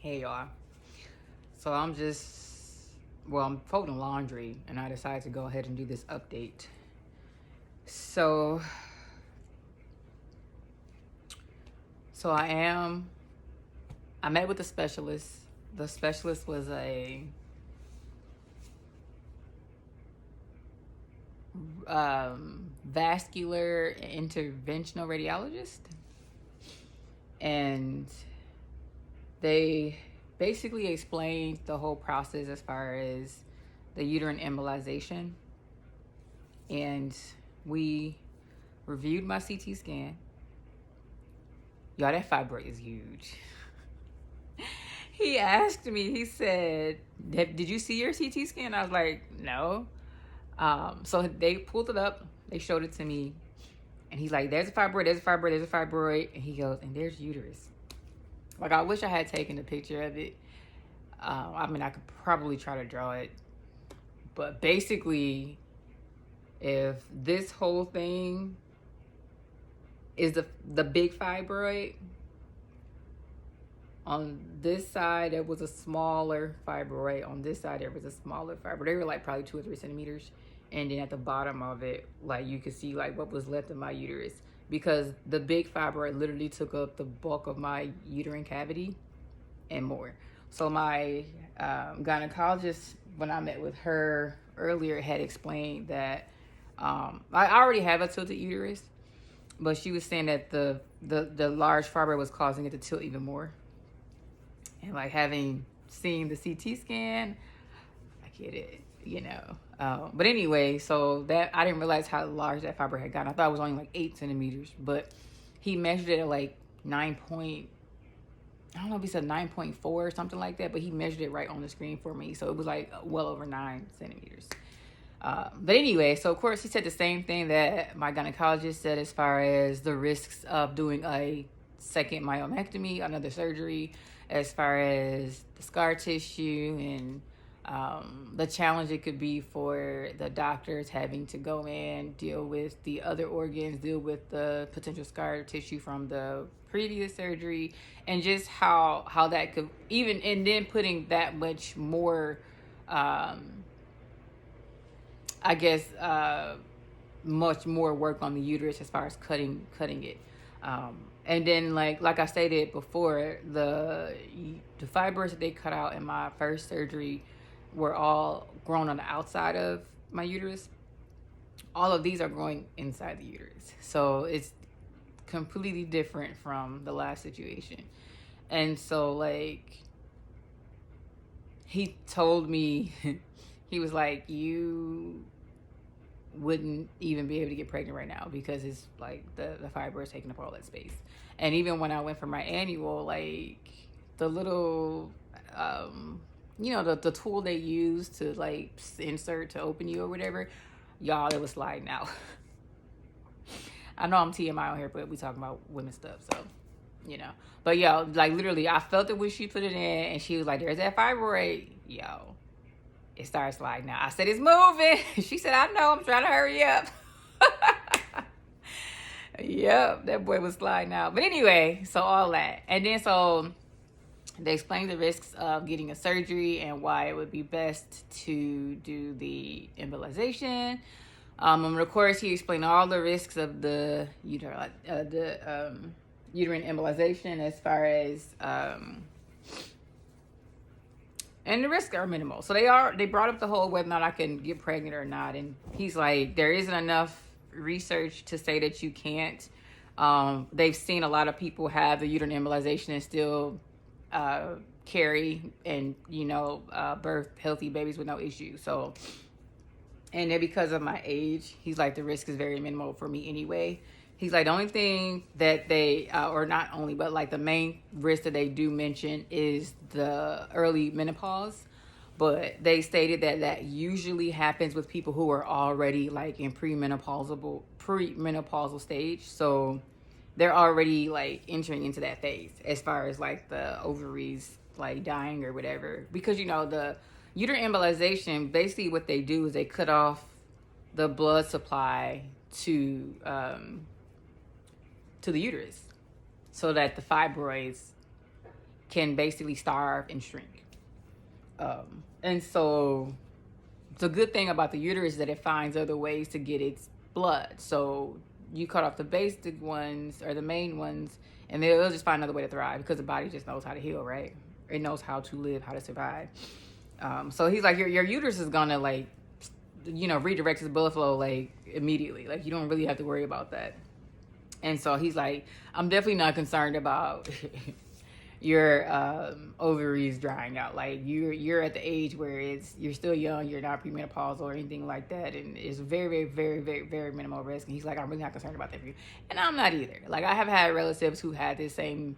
Hey y'all. So I'm folding laundry and I decided to go ahead and do this update. So I met with the specialist. The specialist was a vascular interventional radiologist, and they basically explained the whole process as far as the uterine embolization. And we reviewed my CT scan. Y'all, that fibroid is huge. He asked me, he said, did you see your CT scan? I was like, no. So they pulled it up, they showed it to me, and he's like, there's a fibroid, there's a fibroid, there's a fibroid. And he goes, and there's uterus. Like, I wish I had taken a picture of it. I mean, I could probably try to draw it. But basically, if this whole thing is the big fibroid, on this side there was a smaller fibroid, on this side there was a smaller fibroid. They were like probably 2 or 3 centimeters. And then at the bottom of it, like, you could see like what was left of my uterus, because the big fibroid literally took up the bulk of my uterine cavity and more. So my gynecologist, when I met with her earlier, had explained that I already have a tilted uterus, but she was saying that the large fibroid was causing it to tilt even more. And like, having seen the CT scan, I get it, you know. But anyway, so that, I didn't realize how large that fibroid had gotten. I thought it was only like 8 centimeters, but he measured it at like I don't know if he said 9.4 or something like that, but he measured it right on the screen for me. So it was like well over 9 centimeters. But anyway, so of course he said the same thing that my gynecologist said as far as the risks of doing a second myomectomy, another surgery, as far as the scar tissue and the challenge it could be for the doctors having to go in, deal with the other organs, deal with the potential scar tissue from the previous surgery, and just how that could even, and then putting that much more much more work on the uterus as far as cutting it. And then like I stated before, the fibroids that they cut out in my first surgery were all grown on the outside of my uterus. All of these are growing inside the uterus. So it's completely different from the last situation. And so like, he told me, he was like, you wouldn't even be able to get pregnant right now, because it's like the fiber is taking up all that space. And even when I went for my annual, like, the little the tool they use to like insert to open you or whatever, y'all, it was sliding out. I know I'm TMI on here, but we talking about women stuff, so but yo, like, literally I felt it when she put it in, and she was like, there's that fibroid. Yo, it started sliding out. I said, it's moving. She said, I know, I'm trying to hurry up. Yep, that boy was sliding out. But anyway, so all that. And then so they explained the risks of getting a surgery and why it would be best to do the embolization. And of course, he explained all the risks of the uterine embolization, as far as and the risks are minimal. So they brought up the whole whether or not I can get pregnant or not. And he's like, there isn't enough research to say that you can't. They've seen a lot of people have the uterine embolization and still carry and, birth healthy babies with no issue. So, and then because of my age, he's like, the risk is very minimal for me anyway. He's like, the only thing that they, or not only, but like the main risk that they do mention is the early menopause. But they stated that usually happens with people who are already like in premenopausal stage. So they're already like entering into that phase as far as like the ovaries like dying or whatever. Because, the uterine embolization, basically what they do is they cut off the blood supply to the uterus, so that the fibroids can basically starve and shrink. And so the good thing about the uterus is that it finds other ways to get its blood. So you cut off the basic ones or the main ones, and they'll just find another way to thrive because the body just knows how to heal, right? It knows how to live, how to survive. So he's like, your uterus is gonna like, redirect its blood flow like immediately. Like you don't really have to worry about that. And so he's like, I'm definitely not concerned about your ovaries drying out. Like you're at the age where you're still young, you're not premenopausal or anything like that, and it's very, very, very, very, very minimal risk. And he's like, I'm really not concerned about that for you, and I'm not either. Like I have had relatives who had this same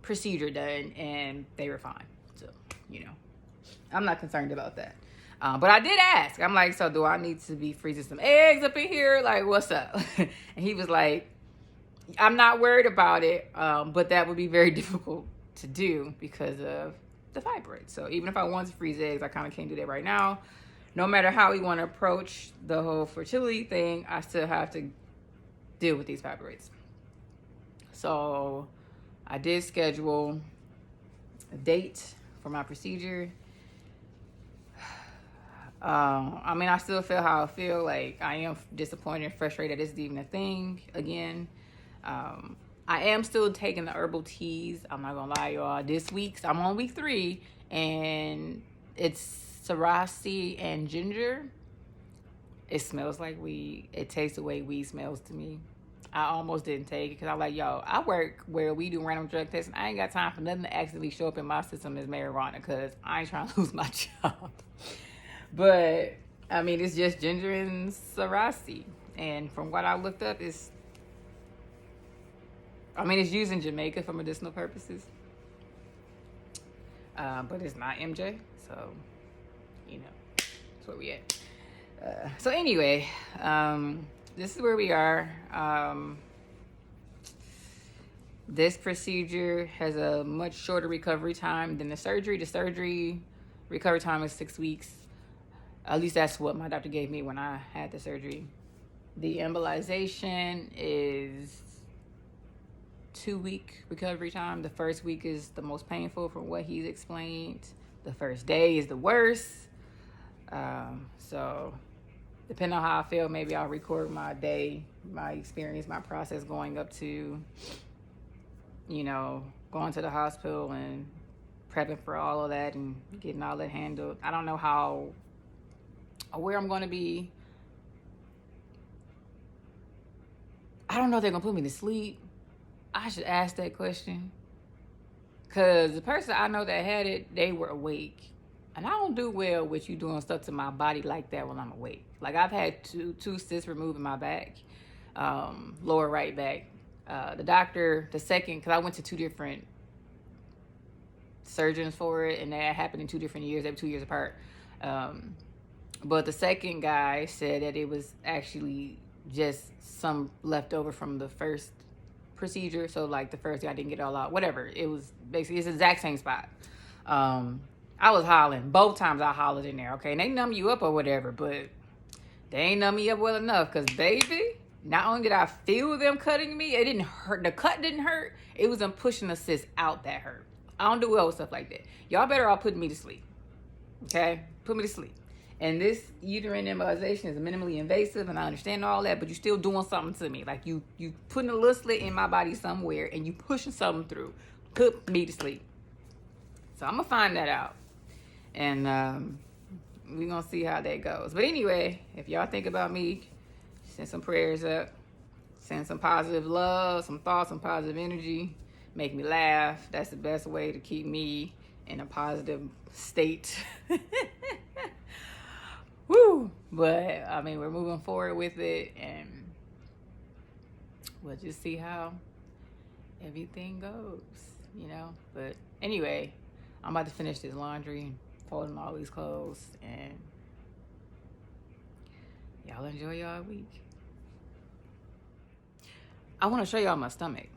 procedure done, and they were fine. So I'm not concerned about that. But I did ask. I'm like, so do I need to be freezing some eggs up in here? Like, what's up? And he was like, I'm not worried about it, but that would be very difficult to do because of the fibroids. So even if I want to freeze eggs, I kind of can't do that right now. No matter how we want to approach the whole fertility thing, I still have to deal with these fibroids. So I did schedule a date for my procedure. I still feel how I feel. Like I am disappointed and frustrated that this is even a thing again. I am still taking the herbal teas. I'm not gonna lie, y'all. I'm on week 3, and it's Soooo and ginger. It smells like weed. It tastes the way weed smells to me. I almost didn't take it because I'm like, yo, I work where we do random drug tests, and I ain't got time for nothing to accidentally show up in my system as marijuana because I ain't trying to lose my job. But it's just ginger and Soooo, and from what I looked up, it's used in Jamaica for medicinal purposes, but it's not MJ, so that's where we at. So anyway, this is where we are. This procedure has a much shorter recovery time than the surgery. The surgery recovery time is 6 weeks. At least that's what my doctor gave me when I had the surgery. The embolization is 2-week recovery time. The first week is the most painful from what he's explained. The first day is the worst. So depending on how I feel, maybe I'll record my day, my experience, my process going up to, going to the hospital and prepping for all of that and getting all that handled. I don't know where I'm going to be. I don't know if they're going to put me to sleep. I should ask that question. Because the person I know that had it, they were awake. And I don't do well with you doing stuff to my body like that when I'm awake. Like I've had two cysts removed in my back, lower right back. The doctor, because I went to 2 different surgeons for it, and that happened in 2 different years. They were 2 years apart. But the second guy said that it was actually just some leftover from the first procedure. So like the first day I didn't get it all out. Whatever. It was basically, it's the exact same spot. I was hollering. Both times I hollered in there, okay? And they numb you up or whatever, but they ain't numb me up well enough. Because, baby, not only did I feel them cutting me, it didn't hurt. The cut didn't hurt. It was them pushing the cyst out that hurt. I don't do well with stuff like that. Y'all better all put me to sleep. Okay? Put me to sleep. And this uterine embolization is minimally invasive, and I understand all that, but you're still doing something to me. Like you putting a little slit in my body somewhere, and you pushing something through. Put me to sleep. So I'm going to find that out. And we're going to see how that goes. But anyway, if y'all think about me, send some prayers up. Send some positive love, some thoughts, some positive energy. Make me laugh. That's the best way to keep me in a positive state. Woo! But, we're moving forward with it. And we'll just see how everything goes, But anyway, I'm about to finish this laundry, folding all these clothes, and y'all enjoy y'all week. I want to show y'all my stomach.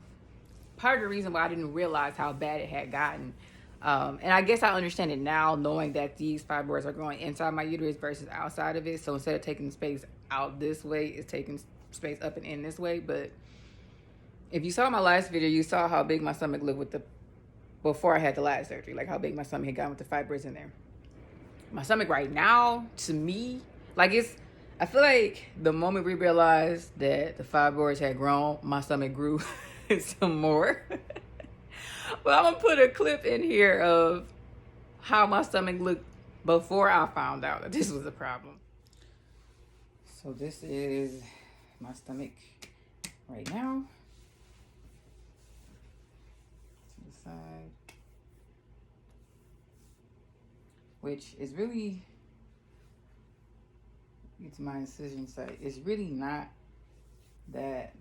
Part of the reason why I didn't realize how bad it had gotten, and I guess I understand it now, knowing that these fibroids are growing inside my uterus versus outside of it. So instead of taking space out this way, it's taking space up and in this way. But if you saw my last video, you saw how big my stomach looked with the before I had the last surgery, like how big my stomach had gotten with the fibroids in there. My stomach right now, to me, like I feel like the moment we realized that the fibroids had grown, my stomach grew some more. But I'm gonna put a clip in here of how my stomach looked before I found out that this was a problem. So this is my stomach right now. To the side. Which is really, it's my incision site. It's really not that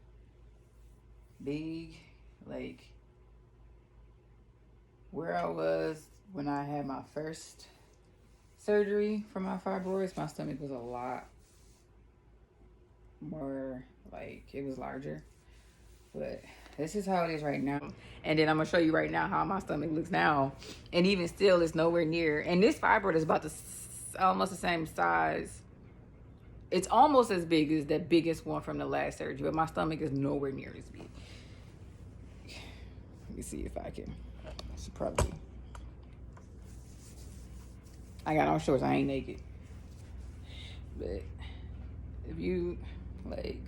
big. Like where I was when I had my first surgery for my fibroids, my stomach was a lot more, like it was larger. But this is how it is right now. And then I'm gonna show you right now how my stomach looks now. And even still, it's nowhere near. And this fibroid is about almost the same size. It's almost as big as the biggest one from the last surgery, but my stomach is nowhere near as big. Let me see if I can. I should probably. I got on shorts. I ain't naked. But if you like,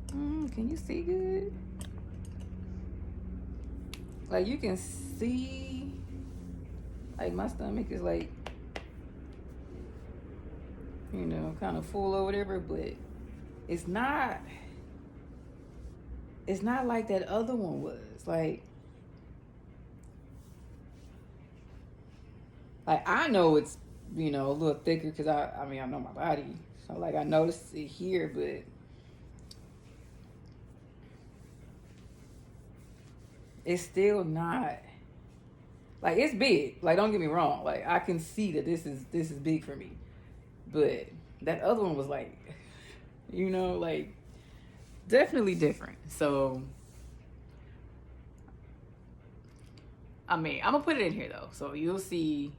can you see good? Like you can see, like my stomach is like, you know, kind of full or whatever, but it's not like that other one was. Like I know it's, you know, a little thicker because I mean, I know my body. So like I noticed it here, but it's still not, like it's big. Like don't get me wrong. Like I can see that this is big for me. But that other one was like, you know, like definitely different. So I mean, I'm gonna put it in here though. So you'll see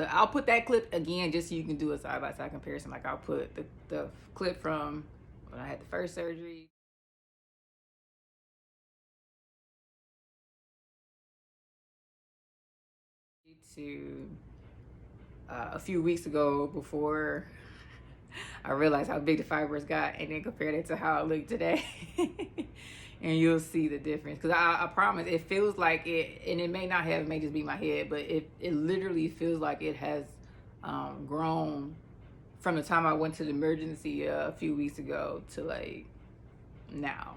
I'll put that clip again just so you can do a side-by-side comparison. Like I'll put the clip from when I had the first surgery to a few weeks ago before I realized how big the fibers got, and then compare it to how it looked today. And you'll see the difference. Because I promise, it feels like it, and it may not have, it may just be my head, but it literally feels like it has grown from the time I went to the emergency a few weeks ago to like now.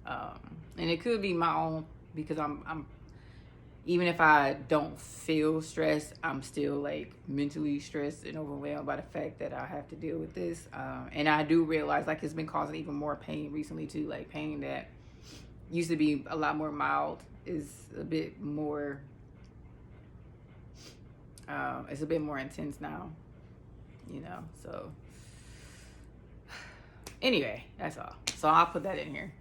And it could be my own, because I'm even if I don't feel stressed, I'm still like mentally stressed and overwhelmed by the fact that I have to deal with this. And I do realize like it's been causing even more pain recently too. Like pain that used to be a lot more mild is a bit more, it's a bit more intense now, you know? So anyway, that's all. So I'll put that in here.